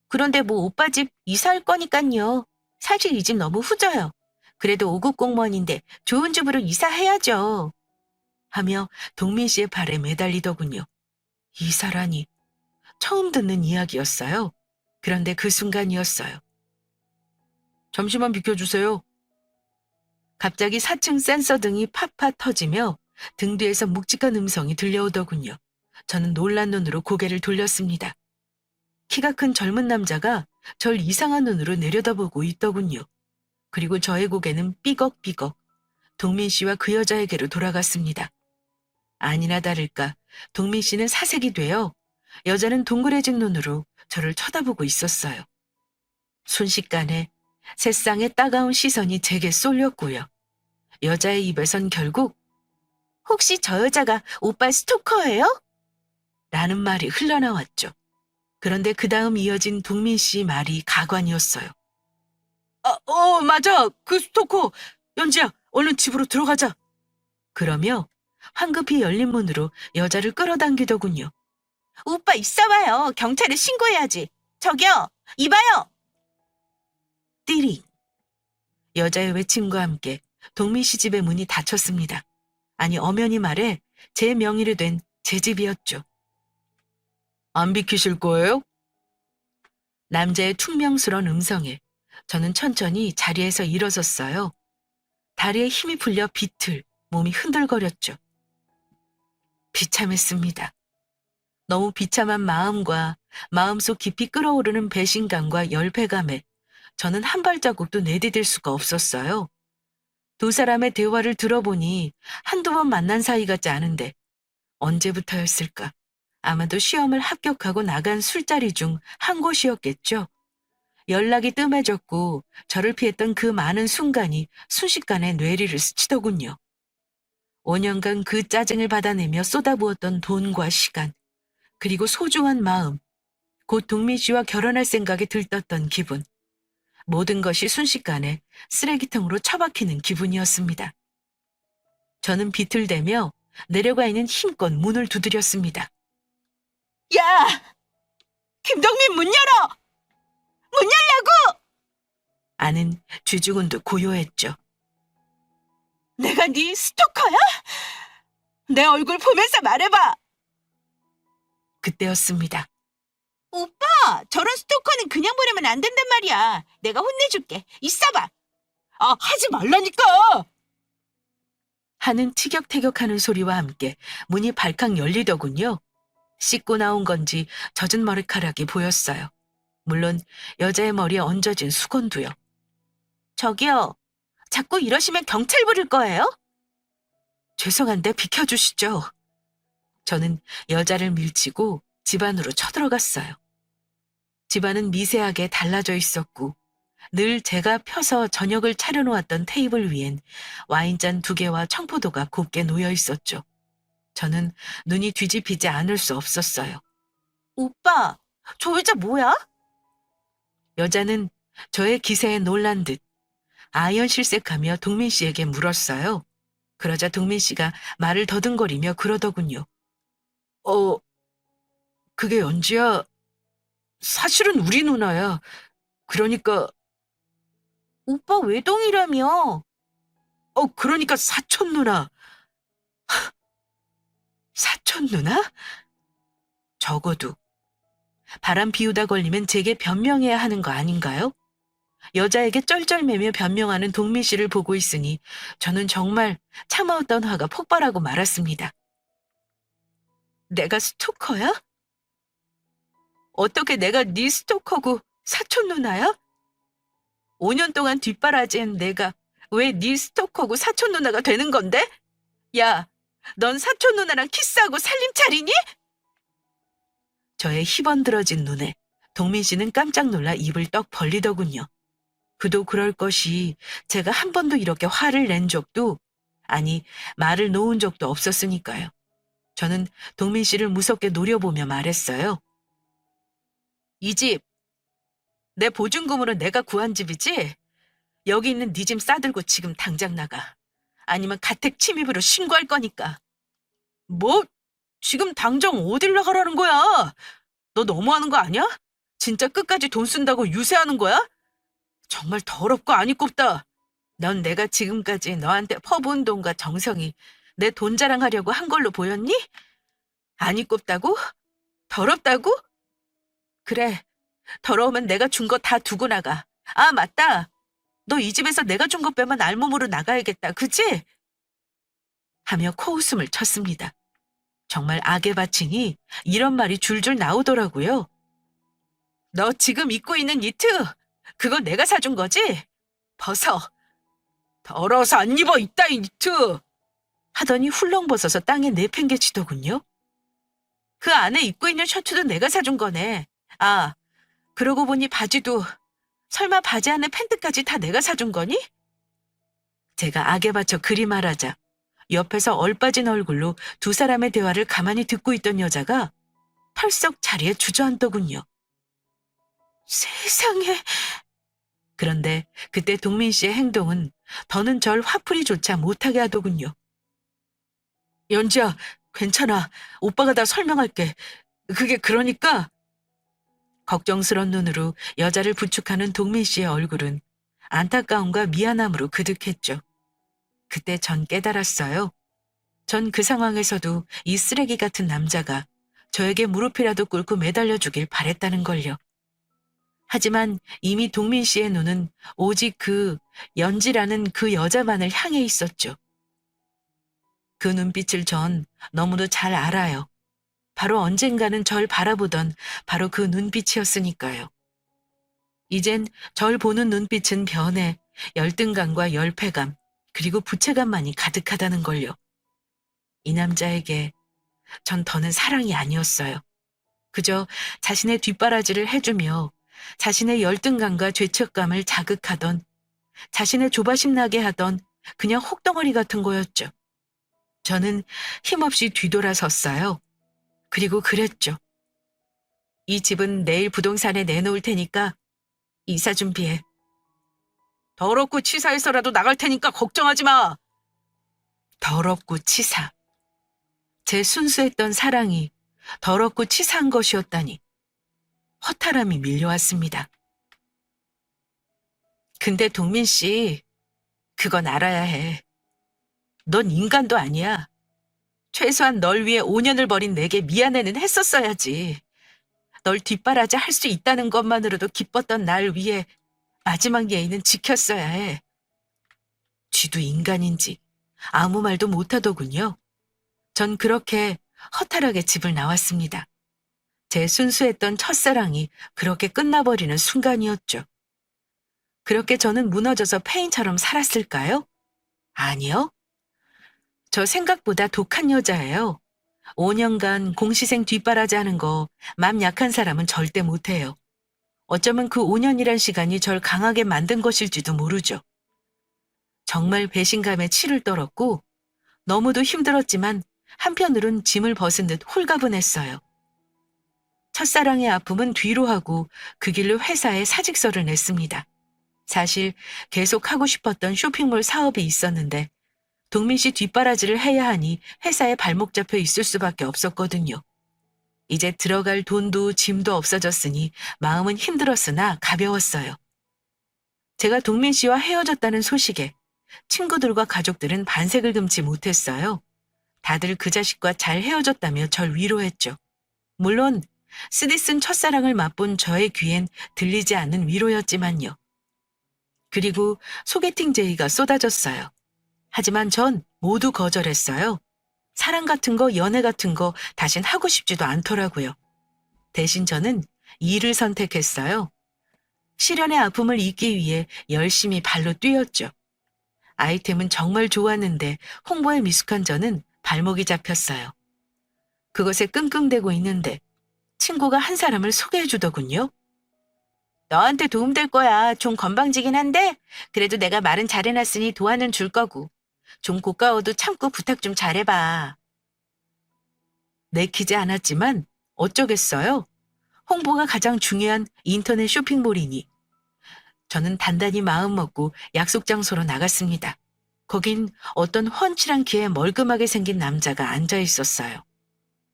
그런데 뭐 오빠 집 이사할 거니깐요. 사실 이 집 너무 후져요. 그래도 5급 공무원인데 좋은 집으로 이사해야죠. 하며 동민 씨의 발에 매달리더군요. 이사라니. 처음 듣는 이야기였어요. 그런데 그 순간이었어요. 잠시만 비켜주세요. 갑자기 4층 센서 등이 팍팍 터지며 등 뒤에서 묵직한 음성이 들려오더군요. 저는 놀란 눈으로 고개를 돌렸습니다. 키가 큰 젊은 남자가 절 이상한 눈으로 내려다보고 있더군요. 그리고 저의 고개는 삐걱삐걱 동민 씨와 그 여자에게로 돌아갔습니다. 아니나 다를까 동민 씨는 사색이 되어 여자는 동그래진 눈으로 저를 쳐다보고 있었어요. 순식간에 세상의 따가운 시선이 제게 쏠렸고요. 여자의 입에선 결국 혹시 저 여자가 오빠 스토커예요? 라는 말이 흘러나왔죠. 그런데 그 다음 이어진 동민 씨 말이 가관이었어요. 맞아. 그 스토커. 연지야, 얼른 집으로 들어가자. 그러며 황급히 열린 문으로 여자를 끌어당기더군요. 오빠 있어봐요. 경찰에 신고해야지. 저기요, 이봐요. 띠링. 여자의 외침과 함께 동민 씨 집의 문이 닫혔습니다. 아니, 엄연히 말해 제 명의로 된 제 집이었죠. 안 비키실 거예요? 남자의 퉁명스러운 음성에 저는 천천히 자리에서 일어섰어요. 다리에 힘이 풀려 비틀 몸이 흔들거렸죠. 비참했습니다. 너무 비참한 마음과 마음속 깊이 끓어오르는 배신감과 열패감에 저는 한 발자국도 내디딜 수가 없었어요. 두 사람의 대화를 들어보니 한두 번 만난 사이 같지 않은데 언제부터였을까? 아마도 시험을 합격하고 나간 술자리 중 한 곳이었겠죠. 연락이 뜸해졌고 저를 피했던 그 많은 순간이 순식간에 뇌리를 스치더군요. 5년간 그 짜증을 받아내며 쏟아부었던 돈과 시간, 그리고 소중한 마음, 곧 동민 씨와 결혼할 생각에 들떴던 기분. 모든 것이 순식간에 쓰레기통으로 처박히는 기분이었습니다. 저는 비틀대며 내려가 있는 힘껏 문을 두드렸습니다. 야! 김동민 문 열어! 문 열라고! 안은 쥐죽은 듯 고요했죠. 내가 네 스토커야? 내 얼굴 보면서 말해봐. 그때였습니다. 오빠, 저런 스토커는 그냥 보내면 안 된단 말이야. 내가 혼내줄게. 있어봐. 하지 말라니까. 하는 티격태격하는 소리와 함께 문이 발칵 열리더군요. 씻고 나온 건지 젖은 머리카락이 보였어요. 물론 여자의 머리에 얹어진 수건도요. 저기요, 자꾸 이러시면 경찰 부를 거예요? 죄송한데 비켜주시죠. 저는 여자를 밀치고 집 안으로 쳐들어갔어요. 집안은 미세하게 달라져 있었고 늘 제가 펴서 저녁을 차려놓았던 테이블 위엔 와인잔 2개와 청포도가 곱게 놓여 있었죠. 저는 눈이 뒤집히지 않을 수 없었어요. 오빠, 저 여자 뭐야? 여자는 저의 기세에 놀란 듯 아연실색하며 동민 씨에게 물었어요. 그러자 동민 씨가 말을 더듬거리며 그러더군요. 그게 연지야. 사실은 우리 누나야. 그러니까, 오빠 외동이라며. 그러니까 사촌 누나. 사촌 누나? 적어도 바람 피우다 걸리면 제게 변명해야 하는 거 아닌가요? 여자에게 쩔쩔매며 변명하는 동민 씨를 보고 있으니 저는 정말 참아왔던 화가 폭발하고 말았습니다. 내가 스토커야? 어떻게 내가 네 스토커고 사촌 누나야? 5년 동안 뒷바라지한 내가 왜 네 스토커고 사촌 누나가 되는 건데? 야, 넌 사촌 누나랑 키스하고 살림 차리니? 저의 희번들어진 눈에 동민 씨는 깜짝 놀라 입을 떡 벌리더군요. 그도 그럴 것이 제가 한 번도 이렇게 화를 낸 적도, 아니, 말을 놓은 적도 없었으니까요. 저는 동민 씨를 무섭게 노려보며 말했어요. 이 집, 내 보증금으로 내가 구한 집이지? 여기 있는 네 짐 싸들고 지금 당장 나가. 아니면 가택 침입으로 신고할 거니까. 뭐? 지금 당장 어딜 나가라는 거야? 너 너무하는 거 아니야? 진짜 끝까지 돈 쓴다고 유세하는 거야? 정말 더럽고 안 입곱다. 넌 내가 지금까지 너한테 퍼부은 돈과 정성이 내 돈 자랑하려고 한 걸로 보였니? 안 입곱다고? 더럽다고? 그래, 더러우면 내가 준 거 다 두고 나가. 아, 맞다. 너 이 집에서 내가 준 거 빼면 알몸으로 나가야겠다. 그치? 하며 코웃음을 쳤습니다. 정말 악의 바칭이 이런 말이 줄줄 나오더라고요. 너 지금 입고 있는 니트, 그거 내가 사준 거지? 벗어. 더러워서 안 입어, 이따위 니트. 하더니 훌렁 벗어서 땅에 내팽개치더군요. 그 안에 입고 있는 셔츠도 내가 사준 거네. 아, 그러고 보니 바지도, 설마 바지 안에 팬츠까지 다 내가 사준 거니? 제가 악에 받쳐 그리 말하자 옆에서 얼빠진 얼굴로 두 사람의 대화를 가만히 듣고 있던 여자가 털썩 자리에 주저앉더군요. 세상에. 그런데 그때 동민 씨의 행동은 더는 절 화풀이조차 못하게 하더군요. 연지야, 괜찮아. 오빠가 다 설명할게. 그게 그러니까. 걱정스런 눈으로 여자를 부축하는 동민 씨의 얼굴은 안타까움과 미안함으로 그득했죠. 그때 전 깨달았어요. 전 그 상황에서도 이 쓰레기 같은 남자가 저에게 무릎이라도 꿇고 매달려주길 바랬다는 걸요. 하지만 이미 동민 씨의 눈은 오직 그 연지라는 그 여자만을 향해 있었죠. 그 눈빛을 전 너무도 잘 알아요. 바로 언젠가는 절 바라보던 바로 그 눈빛이었으니까요. 이젠 절 보는 눈빛은 변해 열등감과 열패감 그리고 부채감만이 가득하다는 걸요. 이 남자에게 전 더는 사랑이 아니었어요. 그저 자신의 뒷바라지를 해주며 자신의 열등감과 죄책감을 자극하던, 자신의 조바심 나게 하던 그냥 혹덩어리 같은 거였죠. 저는 힘없이 뒤돌아섰어요. 그리고 그랬죠. 이 집은 내일 부동산에 내놓을 테니까 이사 준비해. 더럽고 치사해서라도 나갈 테니까 걱정하지 마. 더럽고 치사. 제 순수했던 사랑이 더럽고 치사한 것이었다니 허탈함이 밀려왔습니다. 근데 동민 씨, 그건 알아야 해. 넌 인간도 아니야. 최소한 널 위해 5년을 버린 내게 미안해는 했었어야지. 널 뒷바라지 할 수 있다는 것만으로도 기뻤던 날 위해 마지막 예의는 지켰어야 해. 쥐도 인간인지 아무 말도 못하더군요. 전 그렇게 허탈하게 집을 나왔습니다. 제 순수했던 첫사랑이 그렇게 끝나버리는 순간이었죠. 그렇게 저는 무너져서 폐인처럼 살았을까요? 아니요. 저 생각보다 독한 여자예요. 5년간 공시생 뒷바라지 하는 거 맘 약한 사람은 절대 못해요. 어쩌면 그 5년이란 시간이 절 강하게 만든 것일지도 모르죠. 정말 배신감에 치를 떨었고 너무도 힘들었지만 한편으론 짐을 벗은 듯 홀가분했어요. 첫사랑의 아픔은 뒤로 하고 그 길로 회사에 사직서를 냈습니다. 사실 계속 하고 싶었던 쇼핑몰 사업이 있었는데 동민 씨 뒷바라지를 해야 하니 회사에 발목 잡혀 있을 수밖에 없었거든요. 이제 들어갈 돈도 짐도 없어졌으니 마음은 힘들었으나 가벼웠어요. 제가 동민 씨와 헤어졌다는 소식에 친구들과 가족들은 반색을 금치 못했어요. 다들 그 자식과 잘 헤어졌다며 절 위로했죠. 물론 쓰디 쓴 첫사랑을 맛본 저의 귀엔 들리지 않는 위로였지만요. 그리고 소개팅 제의가 쏟아졌어요. 하지만 전 모두 거절했어요. 사랑 같은 거, 연애 같은 거 다신 하고 싶지도 않더라고요. 대신 저는 일을 선택했어요. 시련의 아픔을 잊기 위해 열심히 발로 뛰었죠. 아이템은 정말 좋았는데 홍보에 미숙한 저는 발목이 잡혔어요. 그것에 끙끙대고 있는데 친구가 한 사람을 소개해 주더군요. 너한테 도움될 거야. 좀 건방지긴 한데 그래도 내가 말은 잘해놨으니 도와는 줄 거고. 좀 고가워도 참고 부탁 좀 잘해봐. 내키지 않았지만 어쩌겠어요. 홍보가 가장 중요한 인터넷 쇼핑몰이니. 저는 단단히 마음먹고 약속 장소로 나갔습니다. 거긴 어떤 훤칠한 키에 멀끔하게 생긴 남자가 앉아 있었어요.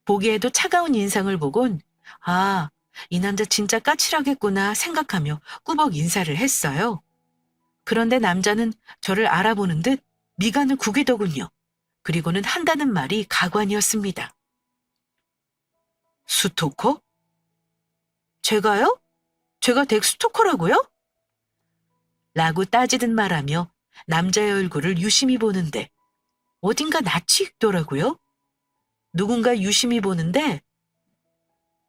보기에도 차가운 인상을 보곤 아, 이 남자 진짜 까칠하겠구나 생각하며 꾸벅 인사를 했어요. 그런데 남자는 저를 알아보는 듯 미간을 구기더군요. 그리고는 한다는 말이 가관이었습니다. 스토커? 제가요? 제가 댁 스토커라고요? 라고 따지듯 말하며 남자의 얼굴을 유심히 보는데 어딘가 낯이 익더라고요. 누군가 유심히 보는데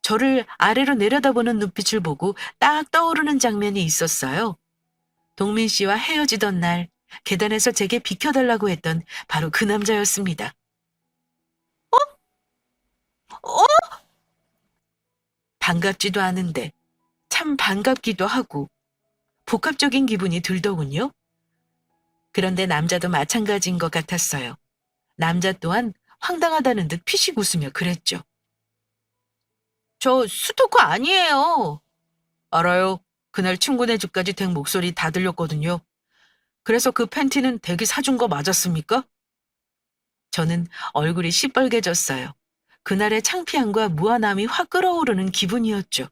저를 아래로 내려다보는 눈빛을 보고 딱 떠오르는 장면이 있었어요. 동민 씨와 헤어지던 날 계단에서 제게 비켜달라고 했던 바로 그 남자였습니다. 어? 반갑지도 않은데 참 반갑기도 하고 복합적인 기분이 들더군요. 그런데 남자도 마찬가지인 것 같았어요. 남자 또한 황당하다는 듯 피식 웃으며 그랬죠. 저 스토커 아니에요. 알아요. 그날 친구네 집까지 댁 목소리 다 들렸거든요. 그래서 그 팬티는 댁이 사준 거 맞았습니까? 저는 얼굴이 시뻘개졌어요. 그날의 창피함과 무안함이 확 끓어오르는 기분이었죠.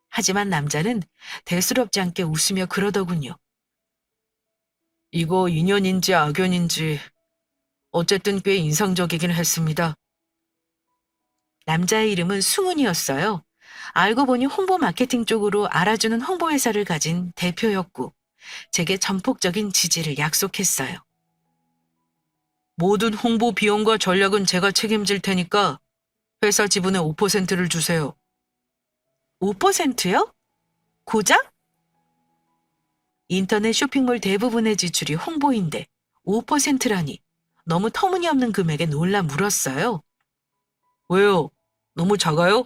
하지만 남자는 대수롭지 않게 웃으며 그러더군요. 이거 인연인지 악연인지 어쨌든 꽤 인상적이긴 했습니다. 남자의 이름은 승훈이었어요. 알고 보니 홍보 마케팅 쪽으로 알아주는 홍보회사를 가진 대표였고 제게 전폭적인 지지를 약속했어요. 모든 홍보 비용과 전략은 제가 책임질 테니까 회사 지분의 5%를 주세요. 5%요? 고작? 인터넷 쇼핑몰 대부분의 지출이 홍보인데 5%라니 너무 터무니없는 금액에 놀라 물었어요. 왜요? 너무 작아요?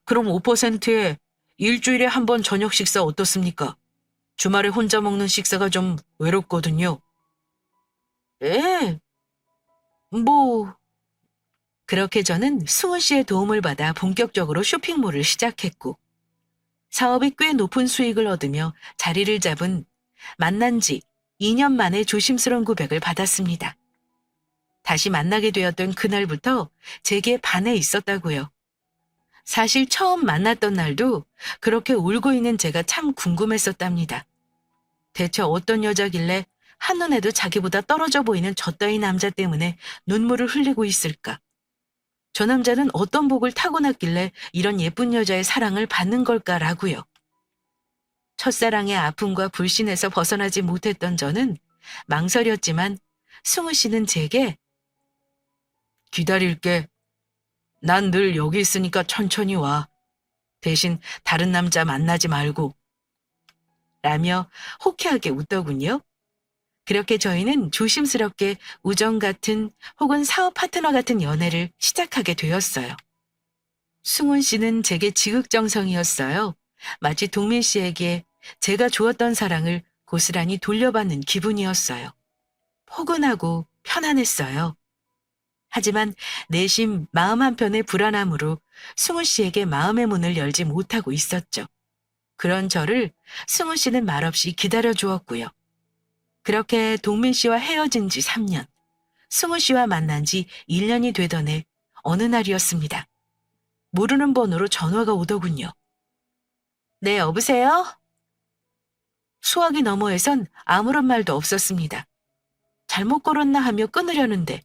그럼 5%에 일주일에 한 번 저녁 식사 어떻습니까? 주말에 혼자 먹는 식사가 좀 외롭거든요. 예, 뭐. 그렇게 저는 승훈 씨의 도움을 받아 본격적으로 쇼핑몰을 시작했고 사업이 꽤 높은 수익을 얻으며 자리를 잡은 만난 지 2년 만에 조심스러운 고백을 받았습니다. 다시 만나게 되었던 그날부터 제게 반해 있었다고요. 사실 처음 만났던 날도 그렇게 울고 있는 제가 참 궁금했었답니다. 대체 어떤 여자길래 한눈에도 자기보다 떨어져 보이는 저 따위 남자 때문에 눈물을 흘리고 있을까? 저 남자는 어떤 복을 타고났길래 이런 예쁜 여자의 사랑을 받는 걸까라고요. 첫사랑의 아픔과 불신에서 벗어나지 못했던 저는 망설였지만 승우 씨는 제게 기다릴게. 난 늘 여기 있으니까 천천히 와. 대신 다른 남자 만나지 말고. 라며 호쾌하게 웃더군요. 그렇게 저희는 조심스럽게 우정 같은 혹은 사업 파트너 같은 연애를 시작하게 되었어요. 승훈 씨는 제게 지극정성이었어요. 마치 동민 씨에게 제가 주었던 사랑을 고스란히 돌려받는 기분이었어요. 포근하고 편안했어요. 하지만 내심 마음 한편의 불안함으로 승훈 씨에게 마음의 문을 열지 못하고 있었죠. 그런 저를 승훈 씨는 말없이 기다려 주었고요. 그렇게 동민 씨와 헤어진 지 3년, 승훈 씨와 만난 지 1년이 되던 해 어느 날이었습니다. 모르는 번호로 전화가 오더군요. 네, 여보세요? 수화기 너머에선 아무런 말도 없었습니다. 잘못 걸었나 하며 끊으려는데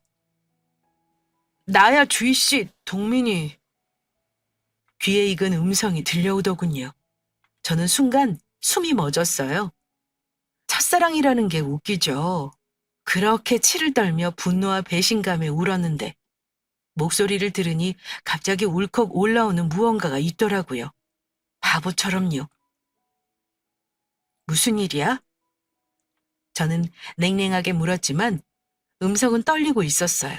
나야 주희씨, 동민이. 귀에 익은 음성이 들려오더군요. 저는 순간 숨이 멎었어요. 첫사랑이라는 게 웃기죠. 그렇게 치를 떨며 분노와 배신감에 울었는데 목소리를 들으니 갑자기 울컥 올라오는 무언가가 있더라고요. 바보처럼요. 무슨 일이야? 저는 냉랭하게 물었지만 음성은 떨리고 있었어요.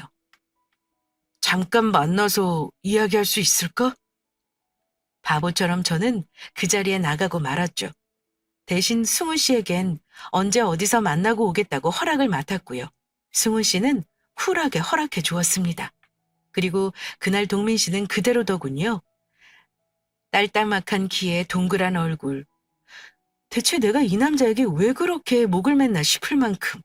잠깐 만나서 이야기할 수 있을까? 바보처럼 저는 그 자리에 나가고 말았죠. 대신 승우 씨에겐 언제 어디서 만나고 오겠다고 허락을 맡았고요. 승우 씨는 쿨하게 허락해 주었습니다. 그리고 그날 동민 씨는 그대로더군요. 딸딸막한 키에 동그란 얼굴. 대체 내가 이 남자에게 왜 그렇게 목을 맸나 싶을 만큼.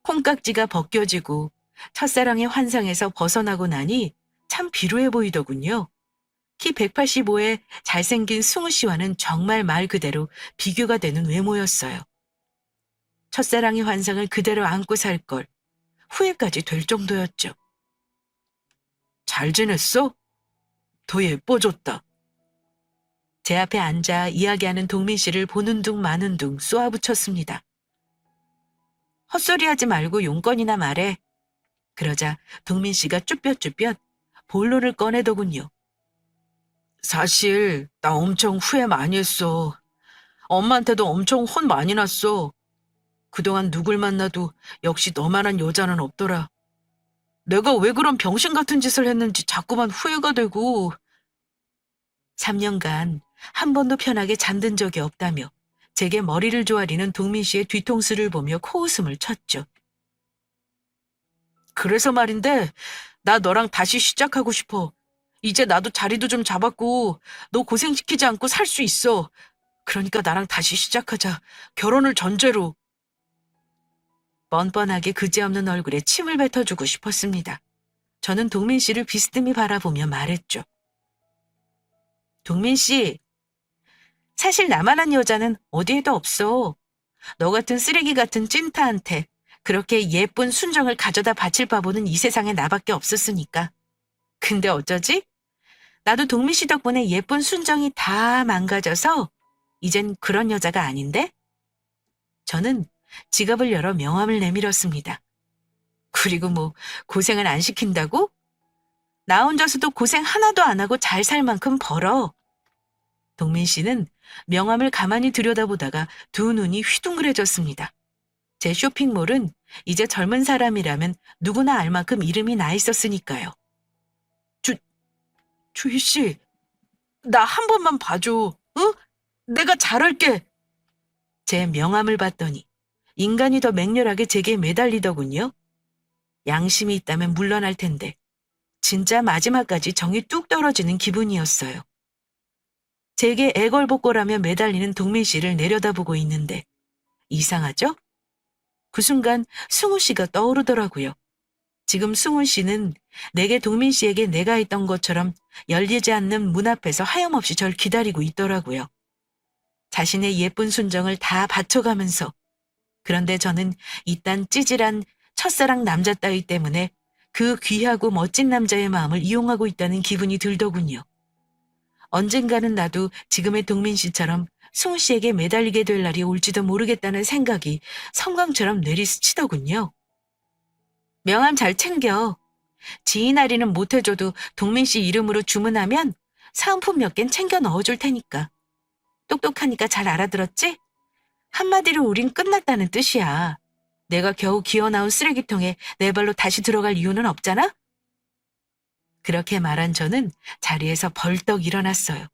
콩깍지가 벗겨지고 첫사랑의 환상에서 벗어나고 나니 참 비루해 보이더군요. 키 185에 잘생긴 승우 씨와는 정말 말 그대로 비교가 되는 외모였어요. 첫사랑의 환상을 그대로 안고 살 걸 후회까지 될 정도였죠. 잘 지냈어? 더 예뻐졌다. 제 앞에 앉아 이야기하는 동민 씨를 보는 둥 마는 둥 쏘아붙였습니다. 헛소리하지 말고 용건이나 말해. 그러자 동민 씨가 쭈뼛쭈뼛 본론을 꺼내더군요. 사실 나 엄청 후회 많이 했어. 엄마한테도 엄청 혼 많이 났어. 그동안 누굴 만나도 역시 너만한 여자는 없더라. 내가 왜 그런 병신 같은 짓을 했는지 자꾸만 후회가 되고. 3년간 한 번도 편하게 잠든 적이 없다며 제게 머리를 조아리는 동민 씨의 뒤통수를 보며 코웃음을 쳤죠. 그래서 말인데 나 너랑 다시 시작하고 싶어. 이제 나도 자리도 좀 잡았고 너 고생시키지 않고 살 수 있어. 그러니까 나랑 다시 시작하자. 결혼을 전제로. 뻔뻔하게 그지없는 얼굴에 침을 뱉어주고 싶었습니다. 저는 동민 씨를 비스듬히 바라보며 말했죠. 동민 씨, 사실 나만한 여자는 어디에도 없어. 너 같은 쓰레기 같은 찐타한테 그렇게 예쁜 순정을 가져다 바칠 바보는 이 세상에 나밖에 없었으니까. 근데 어쩌지? 나도 동민 씨 덕분에 예쁜 순정이 다 망가져서 이젠 그런 여자가 아닌데? 저는 지갑을 열어 명함을 내밀었습니다. 그리고 뭐 고생을 안 시킨다고? 나 혼자서도 고생 하나도 안 하고 잘 살 만큼 벌어. 동민 씨는 명함을 가만히 들여다보다가 두 눈이 휘둥그레졌습니다. 제 쇼핑몰은 이제 젊은 사람이라면 누구나 알 만큼 이름이 나 있었으니까요. 주희 씨, 나 한 번만 봐줘. 응? 내가 잘할게. 제 명함을 봤더니 인간이 더 맹렬하게 제게 매달리더군요. 양심이 있다면 물러날 텐데 진짜 마지막까지 정이 뚝 떨어지는 기분이었어요. 제게 애걸복걸하며 매달리는 동민 씨를 내려다보고 있는데 이상하죠? 그 순간 승우 씨가 떠오르더라고요. 지금 승우 씨는 내게 동민 씨에게 내가 있던 것처럼 열리지 않는 문 앞에서 하염없이 절 기다리고 있더라고요. 자신의 예쁜 순정을 다 바쳐가면서. 그런데 저는 이딴 찌질한 첫사랑 남자 따위 때문에 그 귀하고 멋진 남자의 마음을 이용하고 있다는 기분이 들더군요. 언젠가는 나도 지금의 동민 씨처럼 승우 씨에게 매달리게 될 날이 올지도 모르겠다는 생각이 성광처럼 내리스치더군요. 명함 잘 챙겨. 지인 할인은 못 해줘도 동민 씨 이름으로 주문하면 사은품 몇 갠 챙겨 넣어줄 테니까. 똑똑하니까 잘 알아들었지? 한마디로 우린 끝났다는 뜻이야. 내가 겨우 기어나온 쓰레기통에 내 발로 다시 들어갈 이유는 없잖아? 그렇게 말한 저는 자리에서 벌떡 일어났어요.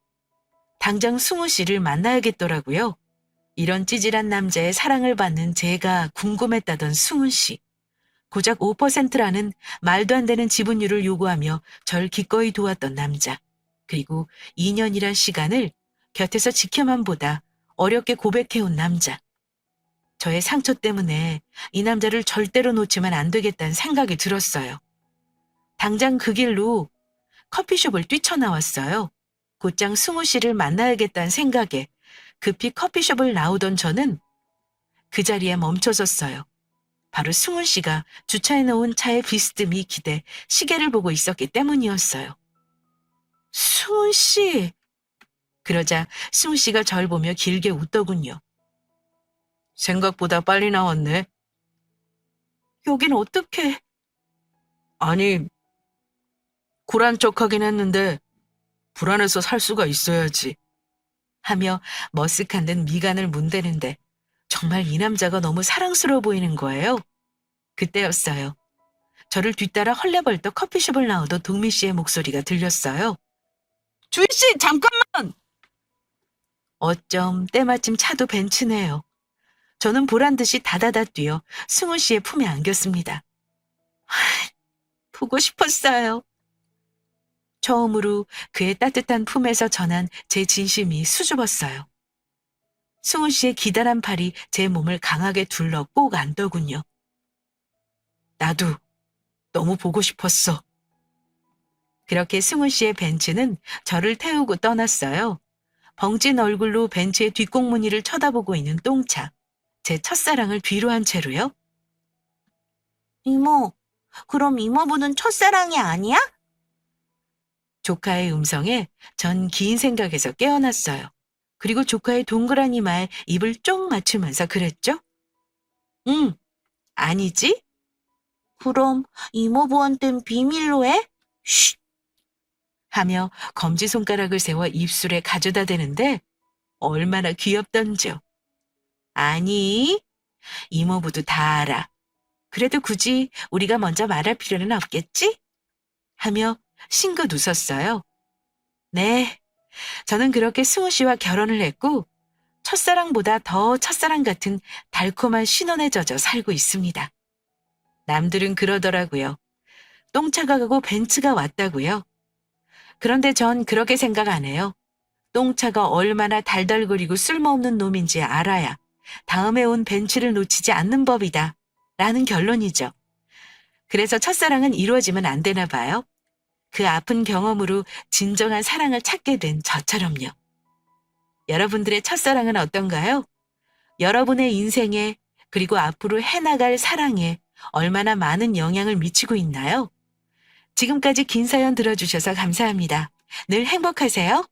당장 승우 씨를 만나야겠더라고요. 이런 찌질한 남자의 사랑을 받는 제가 궁금했다던 승우 씨. 고작 5%라는 말도 안 되는 지분율을 요구하며 절 기꺼이 도왔던 남자. 그리고 2년이란 시간을 곁에서 지켜만 보다 어렵게 고백해온 남자. 저의 상처 때문에 이 남자를 절대로 놓치면 안 되겠다는 생각이 들었어요. 당장 그 길로 커피숍을 뛰쳐나왔어요. 곧장 승우 씨를 만나야겠다는 생각에 급히 커피숍을 나오던 저는 그 자리에 멈춰섰어요. 바로 승우 씨가 주차해놓은 차에 비스듬히 기대 시계를 보고 있었기 때문이었어요. 승우 씨! 그러자 승우 씨가 절 보며 길게 웃더군요. 생각보다 빨리 나왔네. 여긴 어떻게... 아니, 굴한 척하긴 했는데 불안해서 살 수가 있어야지. 하며 머쓱한 듯 미간을 문대는데 정말 이 남자가 너무 사랑스러워 보이는 거예요. 그때였어요. 저를 뒤따라 헐레벌떡 커피숍을 나오던 동미 씨의 목소리가 들렸어요. 주희 씨, 잠깐만! 어쩜 때마침 차도 벤츠네요. 저는 보란 듯이 다다다 뛰어 승우 씨의 품에 안겼습니다. 보고 싶었어요. 처음으로 그의 따뜻한 품에서 전한 제 진심이 수줍었어요. 승우 씨의 기다란 팔이 제 몸을 강하게 둘러 꼭 안더군요. 나도 너무 보고 싶었어. 그렇게 승우 씨의 벤츠는 저를 태우고 떠났어요. 벙찐 얼굴로 벤츠의 뒷공무니를 쳐다보고 있는 똥차. 제 첫사랑을 뒤로 한 채로요. 이모, 그럼 이모부는 첫사랑이 아니야? 조카의 음성에 전 긴 생각에서 깨어났어요. 그리고 조카의 동그란 이마에 입을 쫑 맞추면서 그랬죠? 응, 아니지? 그럼 이모부한텐 비밀로 해? 쉿! 하며 검지손가락을 세워 입술에 가져다 대는데 얼마나 귀엽던지요. 아니, 이모부도 다 알아. 그래도 굳이 우리가 먼저 말할 필요는 없겠지? 하며 싱긋 웃었어요. 네, 저는 그렇게 승우 씨와 결혼을 했고 첫사랑보다 더 첫사랑 같은 달콤한 신혼에 젖어 살고 있습니다. 남들은 그러더라고요. 똥차가 가고 벤츠가 왔다고요. 그런데 전 그렇게 생각 안 해요. 똥차가 얼마나 달달거리고 쓸모없는 놈인지 알아야 다음에 온 벤츠를 놓치지 않는 법이다. 라는 결론이죠. 그래서 첫사랑은 이루어지면 안 되나 봐요. 그 아픈 경험으로 진정한 사랑을 찾게 된 저처럼요. 여러분들의 첫사랑은 어떤가요? 여러분의 인생에 그리고 앞으로 해나갈 사랑에 얼마나 많은 영향을 미치고 있나요? 지금까지 긴 사연 들어주셔서 감사합니다. 늘 행복하세요.